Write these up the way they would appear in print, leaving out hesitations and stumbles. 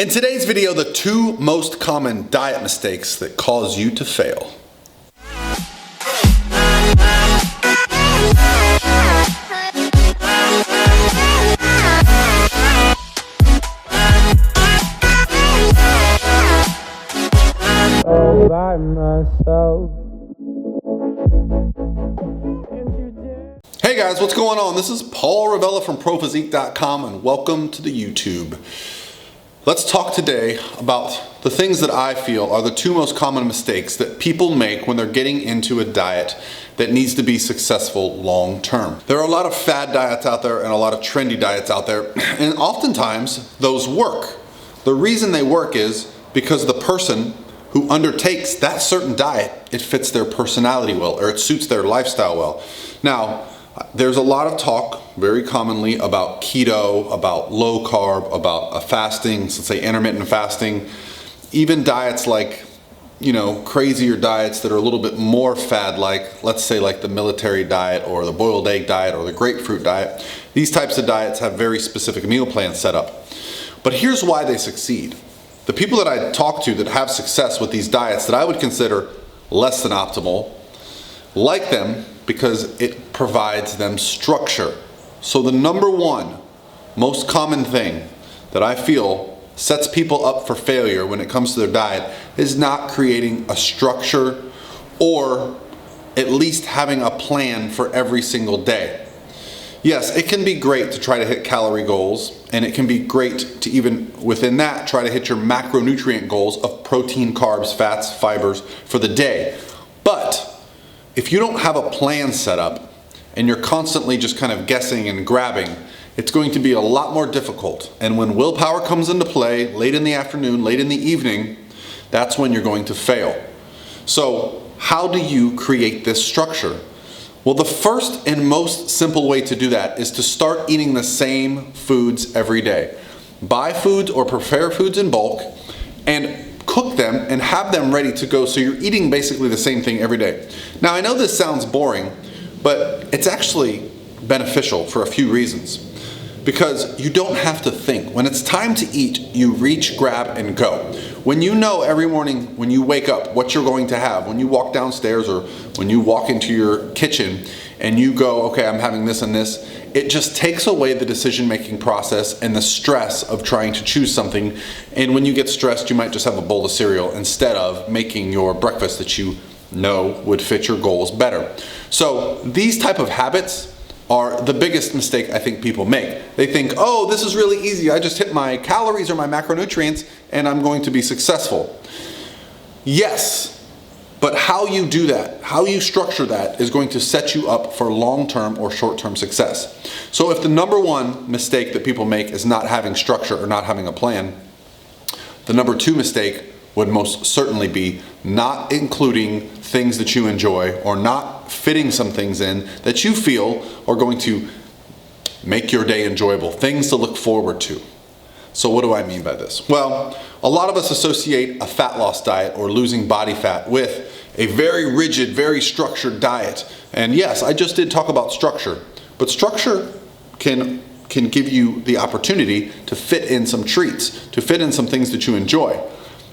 In today's video, the 2 most common diet mistakes that cause you to fail. By myself. Hey guys, what's going on? This is Paul Ravella from ProPhysique.com and welcome to the YouTube. Let's talk today about the things that I feel are the 2 most common mistakes that people make when they're getting into a diet that needs to be successful long term. There are a lot of fad diets out there and a lot of trendy diets out there, and oftentimes those work. The reason they work is because the person who undertakes that certain diet, it fits their personality well, or it suits their lifestyle well. Now, there's a lot of talk very commonly about keto, about low carb, about fasting, let's say intermittent fasting, even diets like, crazier diets that are a little bit more fad-like, let's say like the military diet or the boiled egg diet or the grapefruit diet. These types of diets have very specific meal plans set up. But here's why they succeed. The people that I talk to that have success with these diets that I would consider less than optimal like them because it provides them structure. So the number 1 most common thing that I feel sets people up for failure when it comes to their diet is not creating a structure or at least having a plan for every single day. Yes, it can be great to try to hit calorie goals, and it can be great to even within that try to hit your macronutrient goals of protein, carbs, fats, fibers for the day. But if you don't have a plan set up and you're constantly just kind of guessing and grabbing, it's going to be a lot more difficult. And when willpower comes into play late in the afternoon, late in the evening, that's when you're going to fail. So how do you create this structure? Well, the first and most simple way to do that is to start eating the same foods every day. Buy foods or prepare foods in bulk and cook them and have them ready to go so you're eating basically the same thing every day. Now, I know this sounds boring, but it's actually beneficial for a few reasons. Because you don't have to think. When it's time to eat, you reach, grab, and go. When you know every morning when you wake up what you're going to have, when you walk downstairs or when you walk into your kitchen and you go, okay, I'm having this and this, it just takes away the decision-making process and the stress of trying to choose something. And when you get stressed, you might just have a bowl of cereal instead of making your breakfast that you know would fit your goals better. So these type of habits are the biggest mistake I think people make. They think, oh, this is really easy. I just hit my calories or my macronutrients and I'm going to be successful. Yes, but how you do that, how you structure that is going to set you up for long-term or short-term success. So if the number 1 mistake that people make is not having structure or not having a plan, the number 2 mistake would most certainly be not including things that you enjoy or not fitting some things in that you feel are going to make your day enjoyable, things to look forward to. So what do I mean by this? Well, a lot of us associate a fat loss diet or losing body fat with a very rigid, very structured diet. And yes, I just did talk about structure, but structure can give you the opportunity to fit in some treats, to fit in some things that you enjoy.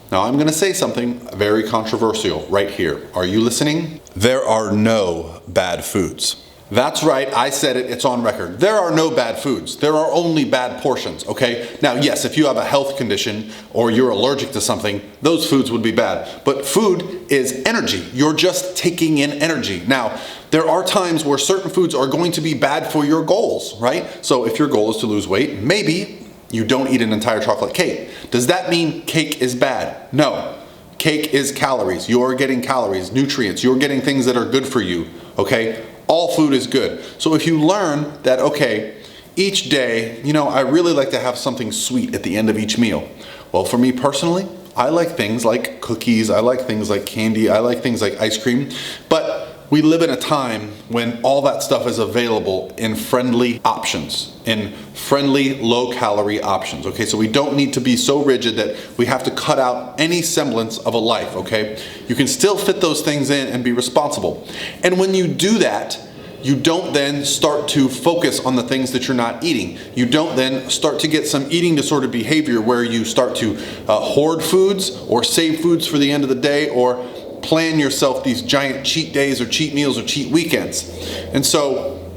Now, I'm going to say something very controversial right here. Are you listening? There are no bad foods. That's right, I said it, it's on record. There are no bad foods. There are only bad portions, okay? Now, yes, if you have a health condition or you're allergic to something, those foods would be bad. But food is energy. You're just taking in energy. Now, there are times where certain foods are going to be bad for your goals, right? So if your goal is to lose weight, maybe you don't eat an entire chocolate cake. Does that mean cake is bad? No. Cake is calories. You're getting calories, nutrients. You're getting things that are good for you, okay? All food is good. So if you learn that, okay, each day, I really like to have something sweet at the end of each meal. Well, for me personally, I like things like cookies. I like things like candy. I like things like ice cream. But we live in a time when all that stuff is available in friendly options, in friendly low-calorie options, okay? So we don't need to be so rigid that we have to cut out any semblance of a life, okay? You can still fit those things in and be responsible. And when you do that, you don't then start to focus on the things that you're not eating. You don't then start to get some eating disorder behavior where you start to hoard foods or save foods for the end of the day, or plan yourself these giant cheat days or cheat meals or cheat weekends. And so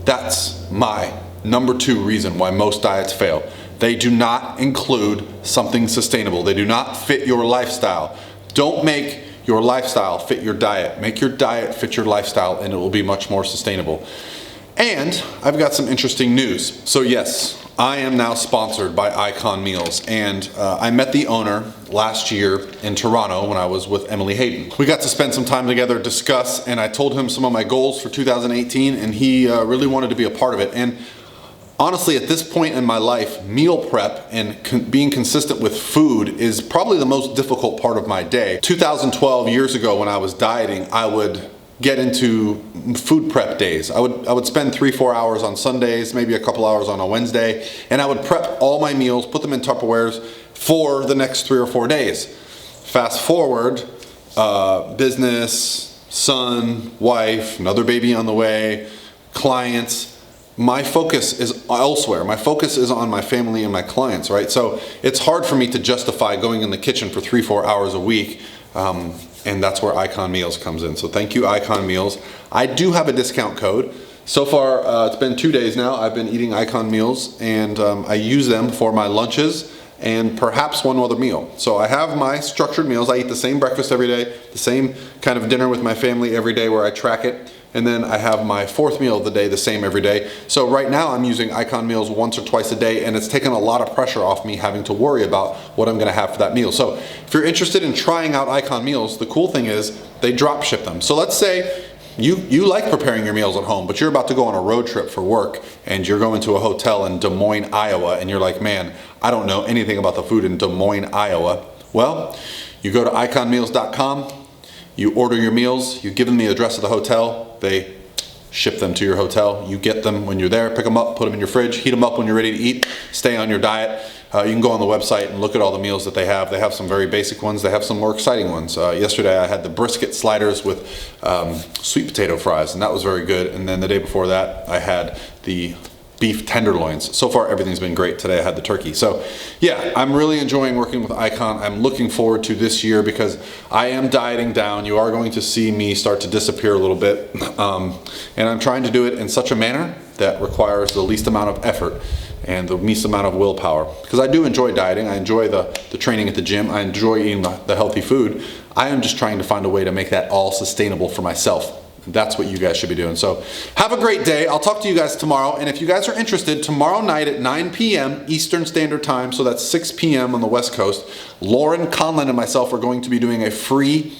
that's my number 2 reason why most diets fail. They do not include something sustainable. They do not fit your lifestyle. Don't make your lifestyle fit your diet. Make your diet fit your lifestyle, and it will be much more sustainable. And I've got some interesting news. So yes, I am now sponsored by Icahn Meals, and I met the owner last year in Toronto when I was with Emily Hayden. We got to spend some time together, discuss, and I told him some of my goals for 2018, and he really wanted to be a part of it. And honestly, at this point in my life, meal prep and being consistent with food is probably the most difficult part of my day. 2012, years ago, when I was dieting, I would get into food prep days. I would spend 3-4 hours on Sundays, maybe a couple hours on a Wednesday, and I would prep all my meals, put them in Tupperwares for the next 3 or 4 days. Fast forward, business, son, wife, another baby on the way, clients. My focus is elsewhere. My focus is on my family and my clients, right? So it's hard for me to justify going in the kitchen for 3-4 hours a week, and that's where Icahn Meals comes in. So thank you, Icahn Meals. I do have a discount code. So far, it's been 2 days now. I've been eating Icahn Meals, and I use them for my lunches and perhaps one other meal. So I have my structured meals. I eat the same breakfast every day, the same kind of dinner with my family every day where I track it. And then I have my 4th meal of the day, the same every day. So right now I'm using Icahn Meals once or twice a day, and it's taken a lot of pressure off me having to worry about what I'm gonna have for that meal. So if you're interested in trying out Icahn Meals, the cool thing is they drop ship them. So let's say you like preparing your meals at home, but you're about to go on a road trip for work, and you're going to a hotel in Des Moines, Iowa, and you're like, man, I don't know anything about the food in Des Moines, Iowa. Well, you go to icahnmeals.com, you order your meals, you give them the address of the hotel, they ship them to your hotel. You get them when you're there, pick them up, put them in your fridge, heat them up when you're ready to eat, stay on your diet. You can go on the website and look at all the meals that they have. They have some very basic ones. They have some more exciting ones. Yesterday I had the brisket sliders with sweet potato fries, and that was very good. And then the day before that I had the beef tenderloins. So far everything's been great. Today I had the turkey. So yeah, I'm really enjoying working with Icahn. I'm looking forward to this year because I am dieting down. You are going to see me start to disappear a little bit. And I'm trying to do it in such a manner that requires the least amount of effort and the least amount of willpower. Because I do enjoy dieting. I enjoy the training at the gym. I enjoy eating the healthy food. I am just trying to find a way to make that all sustainable for myself. That's what you guys should be doing. So have a great day. I'll talk to you guys tomorrow. And if you guys are interested, tomorrow night at 9 p.m. Eastern Standard Time, so that's 6 p.m. on the West Coast, Lauren Conlon and myself are going to be doing a free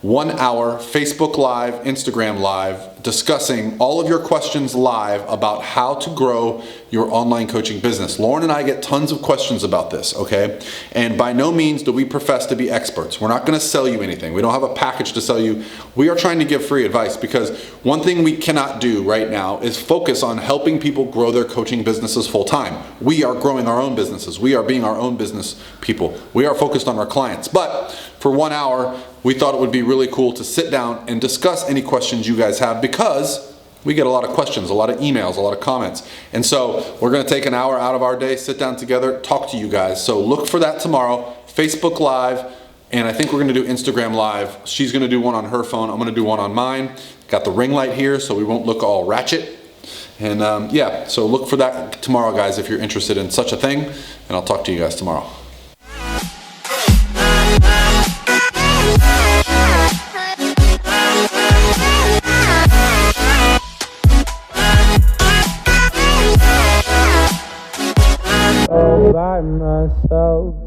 1-hour Facebook Live, Instagram Live, discussing all of your questions live about how to grow your online coaching business. Lauren and I get tons of questions about this, okay? And by no means do we profess to be experts. We're not gonna sell you anything. We don't have a package to sell you. We are trying to give free advice because one thing we cannot do right now is focus on helping people grow their coaching businesses full time. We are growing our own businesses. We are being our own business people. We are focused on our clients. But for 1 hour, we thought it would be really cool to sit down and discuss any questions you guys have because we get a lot of questions, a lot of emails, a lot of comments. And so we're gonna take an hour out of our day, sit down together, talk to you guys. So look for that tomorrow, Facebook Live, and I think we're gonna do Instagram Live. She's gonna do one on her phone, I'm gonna do one on mine. Got the ring light here so we won't look all ratchet. And yeah, so look for that tomorrow, guys, if you're interested in such a thing. And I'll talk to you guys tomorrow. By myself.